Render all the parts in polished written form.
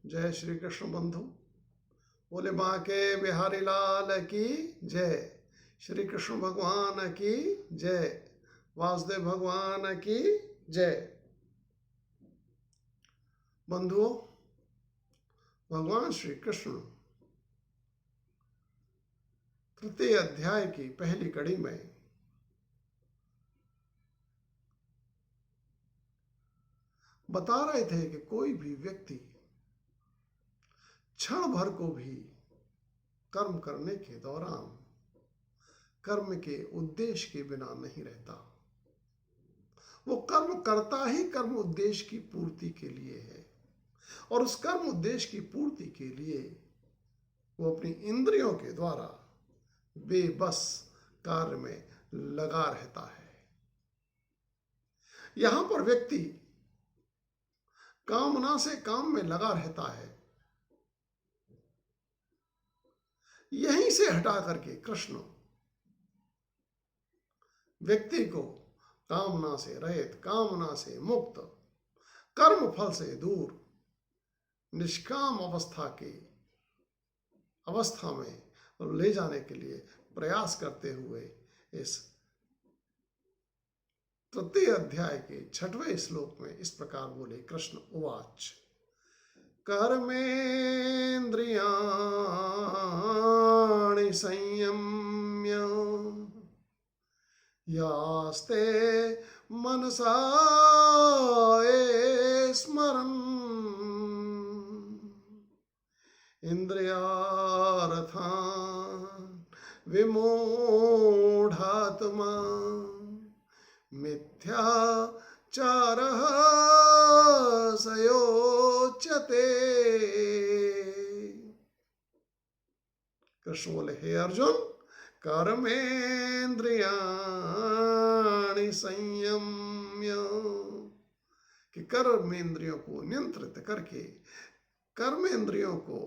जय श्री कृष्ण बंधु। बोले बांके बिहारी लाल की जय। श्री कृष्ण भगवान की जय। वासुदेव भगवान की जय। बंधुओं, भगवान श्री कृष्ण तृतीय अध्याय की पहली कड़ी में बता रहे थे कि कोई भी व्यक्ति क्षण भर को भी कर्म करने के दौरान कर्म के उद्देश्य के बिना नहीं रहता। वो कर्म करता ही कर्म उद्देश्य की पूर्ति के लिए है, और उस कर्म उद्देश्य की पूर्ति के लिए वो अपनी इंद्रियों के द्वारा बेबस कार्य में लगा रहता है। यहां पर व्यक्ति कामना से काम में लगा रहता है। यहीं से हटा करके कृष्ण व्यक्ति को कामना से रहित, कामना से मुक्त, कर्म फल से दूर निष्काम अवस्था में ले जाने के लिए प्रयास करते हुए इस तृतीय अध्याय के 6वें श्लोक में इस प्रकार बोले। कृष्ण उवाच कर्मेन्द्रियाणि संयम्य यास्ते मनसा स्मरन् इंद्रियार्थान् विमूढात्मा मिथ्याचारः स योच्यते। कृष्ण बोले, हे अर्जुन, कर्मेन्द्रियाणि संयम्य, कि कर्मेंद्रियों को नियंत्रित करके, कर्मेंद्रियों को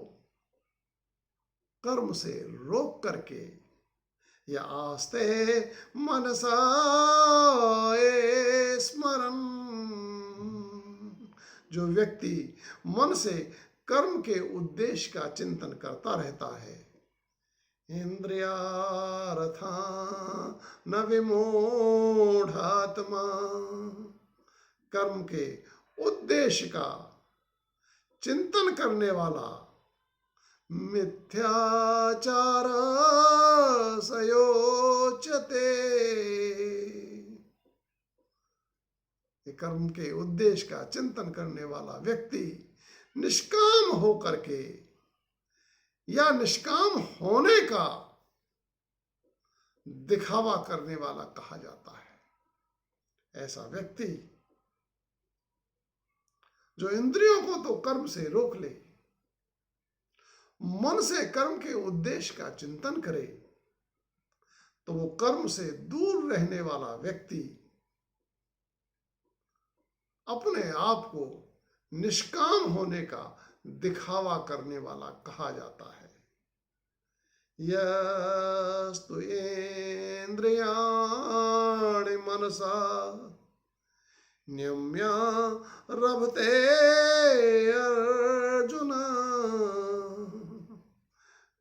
कर्म से रोक करके, या आस्ते मनसा स्मरन्, जो व्यक्ति मन से कर्म के उद्देश्य का चिंतन करता रहता है, इंद्रियार्था न विमूढ़ात्मा, कर्म के उद्देश्य का चिंतन करने वाला मिथ्याचार स योच्यते, कर्म के उद्देश्य का चिंतन करने वाला व्यक्ति निष्काम हो करके या निष्काम होने का दिखावा करने वाला कहा जाता है। ऐसा व्यक्ति जो इंद्रियों को तो कर्म से रोक ले, मन से कर्म के उद्देश्य का चिंतन करे, तो वो कर्म से दूर रहने वाला व्यक्ति अपने आप को निष्काम होने का दिखावा करने वाला कहा जाता है। यस्तु इंद्रियाणि मनसा नियम्य रभते अर्जुन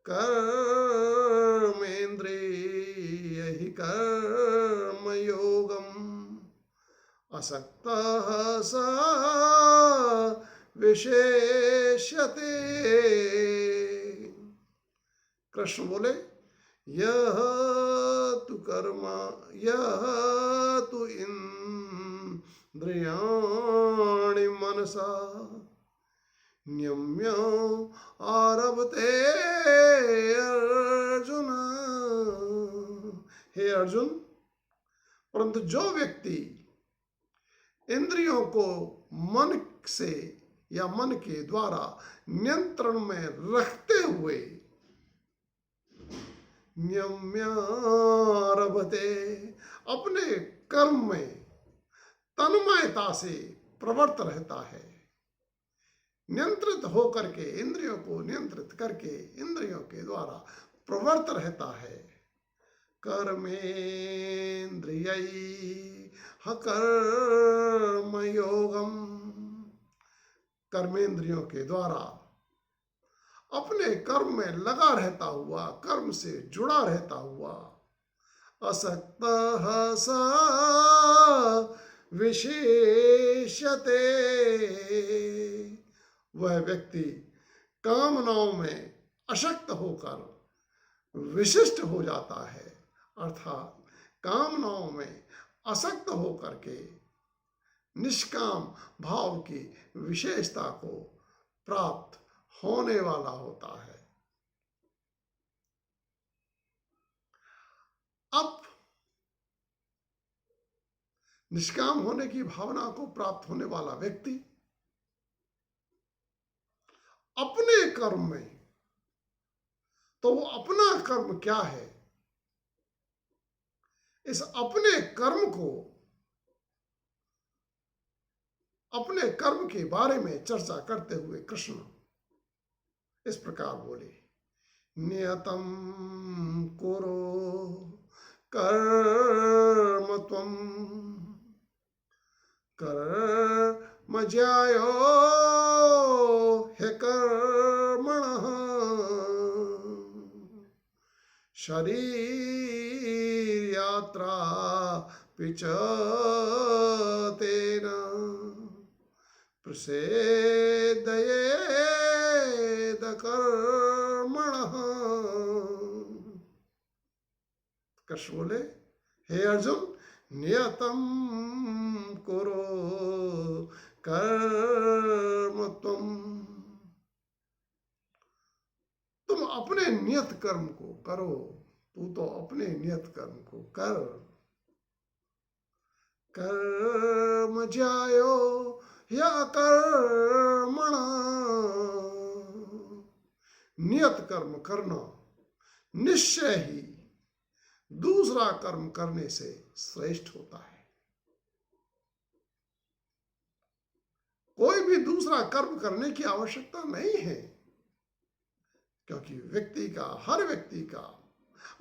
कर्मेन्द्रिय हि कर्मयोगम् असक्तः स विशेष्यते। कृष्ण बोले, यह तु इंद्रियाणि मनसा नियम्य आरभते अर्जुन। हे अर्जुन, परंतु जो व्यक्ति इंद्रियों को मन से या मन के द्वारा नियंत्रण में रखते हुए नियम्यारभते, अपने कर्म में तन्मयता से प्रवृत्त रहता है, नियंत्रित होकर के इंद्रियों को नियंत्रित करके इंद्रियों के द्वारा प्रवृत्त रहता है। कर्मेन्द्रियै कर्मयोगम, कर्मेंद्रियों के द्वारा अपने कर्म में लगा रहता हुआ, कर्म से जुड़ा रहता हुआ, असक्तः स विशेष्यते, वह व्यक्ति कामनाओं में अशक्त होकर विशिष्ट हो जाता है, अर्थात कामनाओं में असक्त होकर के निष्काम भाव की विशेषता को प्राप्त होने वाला होता है। अब निष्काम होने की भावना को प्राप्त होने वाला व्यक्ति अपने कर्म में, तो वो अपना कर्म क्या है, इस अपने कर्म को, अपने कर्म के बारे में चर्चा करते हुए कृष्ण इस प्रकार बोले, नियतम कुरु कर्म त्वं कर्म ज्यायो ह्यकर्मणः शरीर यात्रा पिच तेन प्रसेदयेद कर्मणः। कृष्ण बोले, हे अर्जुन, नियतम कुरु कर्म त्वं, तुम अपने नियत कर्म को करो, तू तो अपने नियत कर्म को कर। कर्म ज्यायो या कर्मण, नियत कर्म करना निश्चय ही दूसरा कर्म करने से श्रेष्ठ होता है। कोई भी दूसरा कर्म करने की आवश्यकता नहीं है, क्योंकि हर व्यक्ति का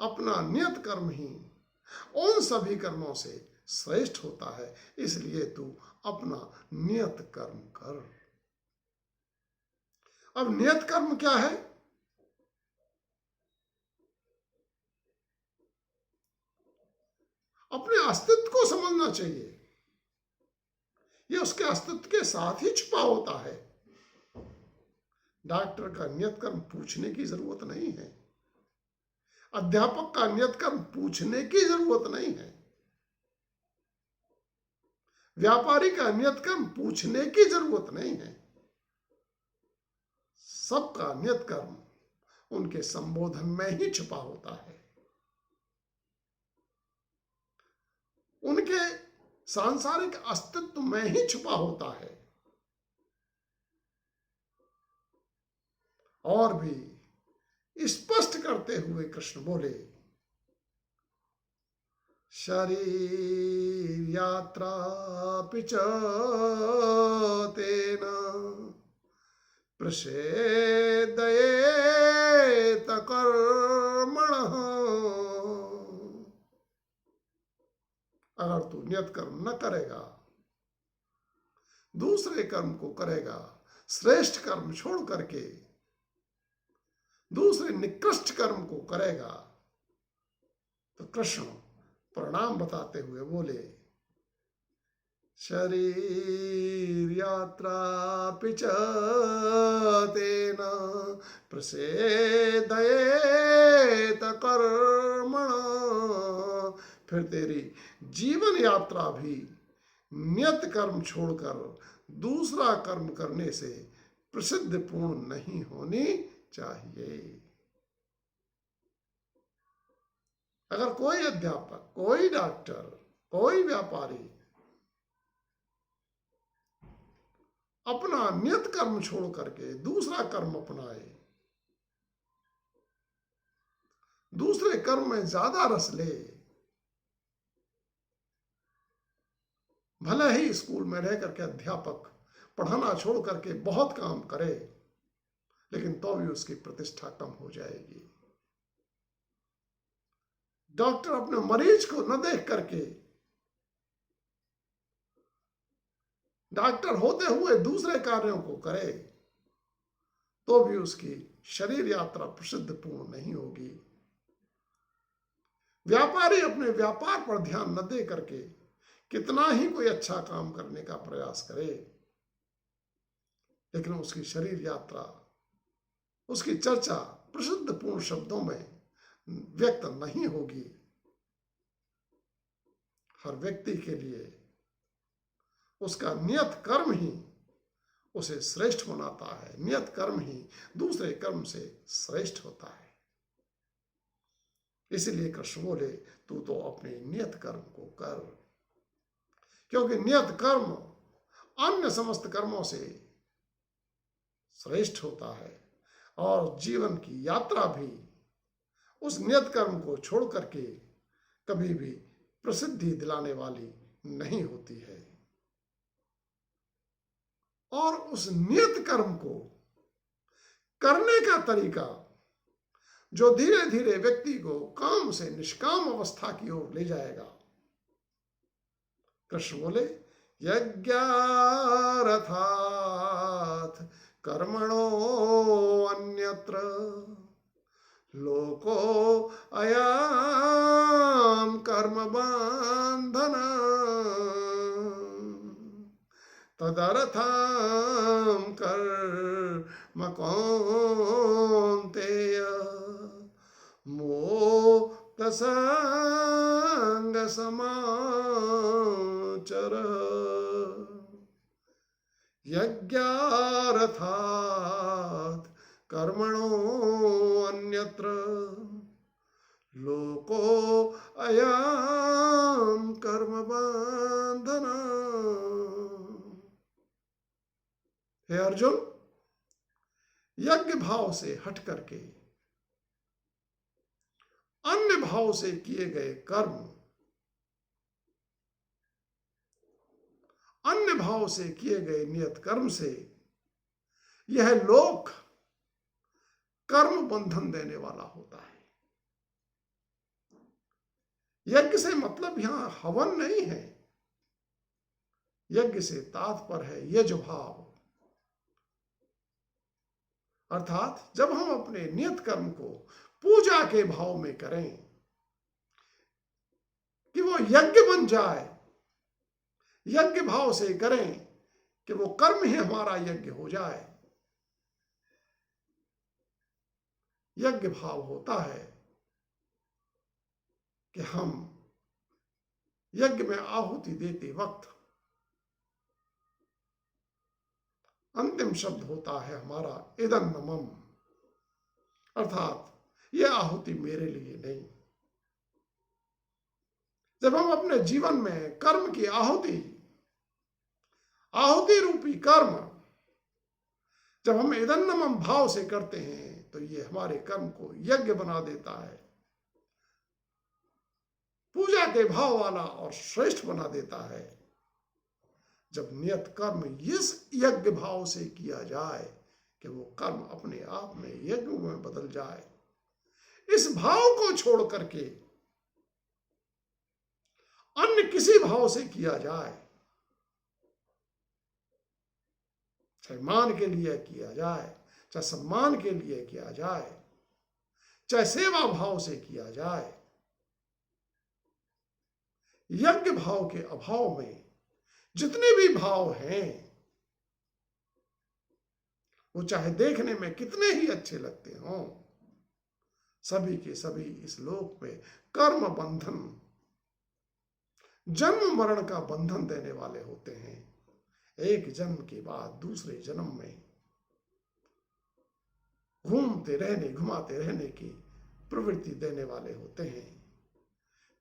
अपना नियत कर्म ही उन सभी कर्मों से श्रेष्ठ होता है। इसलिए तू अपना नियत कर्म कर। अब नियत कर्म क्या है? अपने अस्तित्व को समझना चाहिए। यह उसके अस्तित्व के साथ ही छुपा होता है। डॉक्टर का नियत कर्म पूछने की जरूरत नहीं है, अध्यापक का नियत कर्म पूछने की जरूरत नहीं है, व्यापारी का नियत कर्म पूछने की जरूरत नहीं है। सबका नियत कर्म उनके संबोधन में ही छुपा होता है, उनके सांसारिक अस्तित्व में ही छुपा होता है। और भी स्पष्ट करते हुए कृष्ण बोले, शरीर यात्रा पिच तेन प्रसेदयेत कर्मणः। अगर तू नियत कर्म न करेगा, दूसरे कर्म को करेगा, श्रेष्ठ कर्म छोड़ करके दूसरे निकृष्ट कर्म को करेगा, तो कृष्ण परिणाम बताते हुए बोले, शरीर यात्रा पिच तेन प्रसेदयेत कर्मण। फिर तेरी जीवन यात्रा भी नियत कर्म छोड़कर दूसरा कर्म करने से प्रसिद्ध पूर्ण नहीं होनी चाहिए। अगर कोई अध्यापक, कोई डॉक्टर, कोई व्यापारी अपना नियत कर्म छोड़ करके दूसरा कर्म अपनाए, दूसरे कर्म में ज्यादा रस ले, भले ही स्कूल में रह करके अध्यापक पढ़ाना छोड़ करके बहुत काम करे, लेकिन तो भी उसकी प्रतिष्ठा कम हो जाएगी। डॉक्टर अपने मरीज को न देख करके डॉक्टर होते हुए दूसरे कार्यों को करे, तो भी उसकी शरीर यात्रा प्रसिद्ध पूर्ण नहीं होगी। व्यापारी अपने व्यापार पर ध्यान न दे करके कितना ही कोई अच्छा काम करने का प्रयास करे, लेकिन उसकी शरीर यात्रा, उसकी चर्चा प्रसिद्ध पूर्ण शब्दों में व्यक्त नहीं होगी। हर व्यक्ति के लिए उसका नियत कर्म ही उसे श्रेष्ठ बनाता है, नियत कर्म ही दूसरे कर्म से श्रेष्ठ होता है। इसलिए कृष्ण बोले, तू तो अपने नियत कर्म को कर, क्योंकि नियत कर्म अन्य समस्त कर्मों से श्रेष्ठ होता है और जीवन की यात्रा भी उस नियत कर्म को छोड़ करके कभी भी प्रसिद्धि दिलाने वाली नहीं होती है। और उस नियत कर्म को करने का तरीका जो धीरे धीरे व्यक्ति को काम से निष्काम अवस्था की ओर ले जाएगा। कृष्ण बोले, यज्ञार्थात् कर्मणो अन्यत्र लोको अयम् कर्म बंधन तदर्थं कर्म कौन्तेय मोक्तसंग समाचर। यज्ञार्थात् कर्मणो अन्यत्र लोको अयम् कर्म बंधन। हे अर्जुन, यज्ञ भाव से हट करके अन्य भाव से किए गए कर्म, अन्य भाव से किए गए नियत कर्म से यह लोक कर्म बंधन देने वाला होता है। यज्ञ से मतलब यहां हवन नहीं है, यज्ञ से तात्पर्य है यज भाव। अर्थात जब हम अपने नियत कर्म को पूजा के भाव में करें कि वो यज्ञ बन जाए, यज्ञ भाव से करें कि वो कर्म ही हमारा यज्ञ हो जाए। यज्ञ भाव होता है कि हम यज्ञ में आहुति देते वक्त अंतिम शब्द होता है हमारा इदन्नमम, अर्थात यह आहुति मेरे लिए नहीं। जब हम अपने जीवन में कर्म की आहुति रूपी कर्म जब हम इदन्नमम भाव से करते हैं तो ये हमारे कर्म को यज्ञ बना देता है, पूजा के भाव वाला और श्रेष्ठ बना देता है। जब नियत कर्म इस यज्ञ भाव से किया जाए कि वो कर्म अपने आप में यज्ञ में बदल जाए, इस भाव को छोड़ करके अन्य किसी भाव से किया जाए, चाहे मान के लिए किया जाए, चाहे सम्मान के लिए किया जाए, चाहे सेवा भाव से किया जाए, यज्ञ भाव के अभाव में जितने भी भाव हैं वो चाहे देखने में कितने ही अच्छे लगते हों, सभी के सभी इस लोक में कर्म बंधन, जन्म मरण का बंधन देने वाले होते हैं। एक जन्म के बाद दूसरे जन्म में घुमाते रहने की प्रवृत्ति देने वाले होते हैं।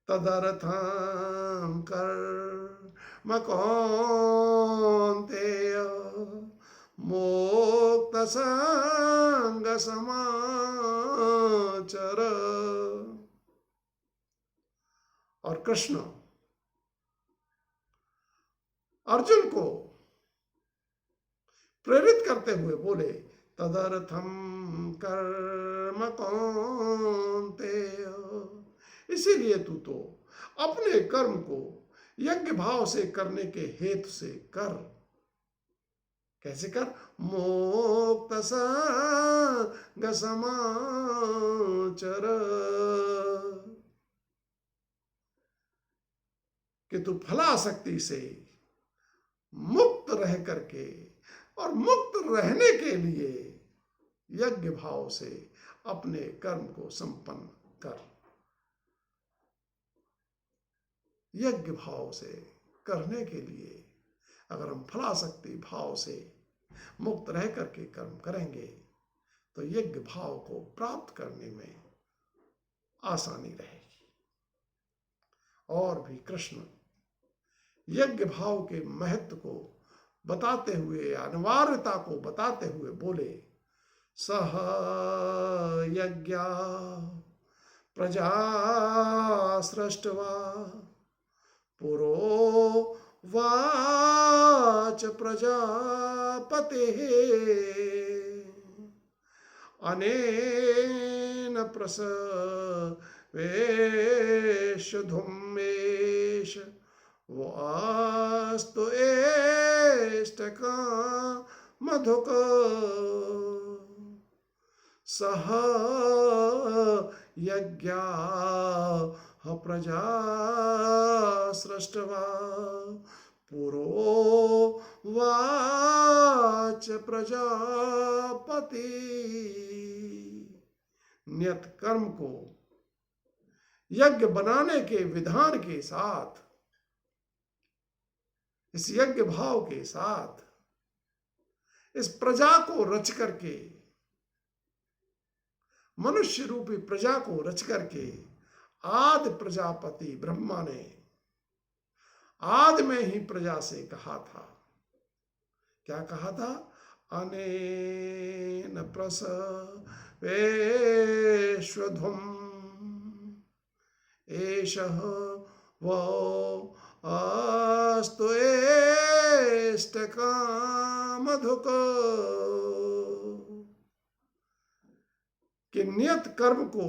तदर्थं कर्म कौन्तेय मोक्तसंग समाचर। और कृष्ण अर्जुन को प्रेरित करते हुए बोले, तदर्थं कर्म कौन्तेय, इसीलिए तू तो अपने कर्म को यज्ञ भाव से करने के हेतु से कर। कैसे कर? मोक्तसंग समाचर, कि तू फलासक्ति से मुक्त रह करके और मुक्त रहने के लिए यज्ञ भाव से अपने कर्म को संपन्न कर। यज्ञ भाव से करने के लिए अगर हम फलासक्ति भाव से मुक्त रह करके कर्म करेंगे तो यज्ञ भाव को प्राप्त करने में आसानी रहेगी। और भी कृष्ण यज्ञ भाव के महत्व को बताते हुए, अनिवार्यता को बताते हुए बोले, सह यज्ञा प्रजा सृष्ट्वा पुरो वाच प्रजापते अनेन प्रसवेश धूमेश वास्तु एष्टका मधुक सह यज्ञा प्रजा सृष्ट्वा पुरो वाच प्रजापति। नियत कर्म को यज्ञ बनाने के विधान के साथ, इस यज्ञ भाव के साथ, इस प्रजा को रच करके, मनुष्य रूपी प्रजा को रच करके आदि प्रजापति ब्रह्मा ने आदि में ही प्रजा से कहा था। क्या कहा था? अनेन प्रसवेश्वधुम एषः वो अस्तु एष्टकामधुक। कि नियत कर्म को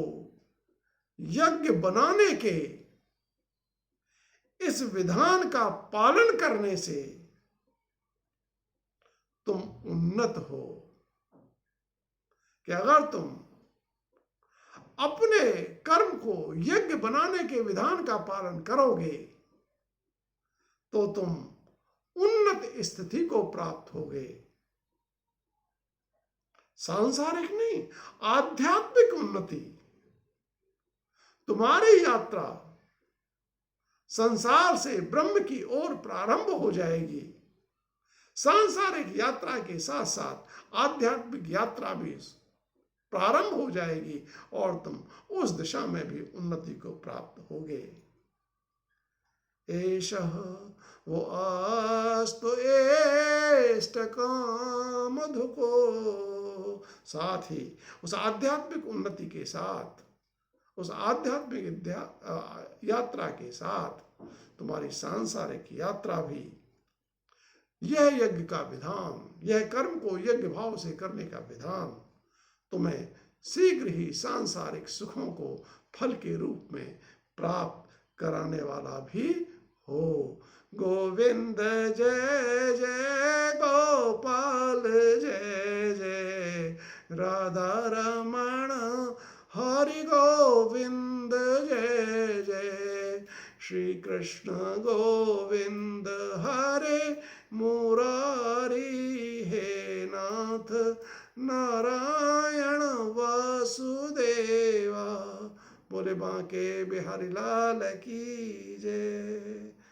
यज्ञ बनाने के इस विधान का पालन करने से तुम उन्नत हो। कि अगर तुम अपने कर्म को यज्ञ बनाने के विधान का पालन करोगे तो तुम उन्नत स्थिति को प्राप्त होगे। सांसारिक नहीं, आध्यात्मिक उन्नति। तुम्हारी यात्रा संसार से ब्रह्म की ओर प्रारंभ हो जाएगी। सांसारिक यात्रा के साथ साथ आध्यात्मिक यात्रा भी प्रारंभ हो जाएगी और तुम उस दिशा में भी उन्नति को प्राप्त होगे। एषः वो अस्तु एष्टकामधुको। साथ ही उस आध्यात्मिक उन्नति के साथ, उस आध्यात्मिक यात्रा के साथ तुम्हारी सांसारिक यात्रा भी, यह यज्ञ का विधान, यह कर्म को यज्ञ भाव से करने का विधान तुम्हें शीघ्र ही सांसारिक सुखों को फल के रूप में प्राप्त कराने वाला भी हो। गोविंद जय जय गोपाल जय जय राधा रमण हरि गोविंद जय जय श्री कृष्ण गोविंद हरे मुरारी हे नाथ नारायण वासुदेवा। बोले बांके बिहारी लाल की जय।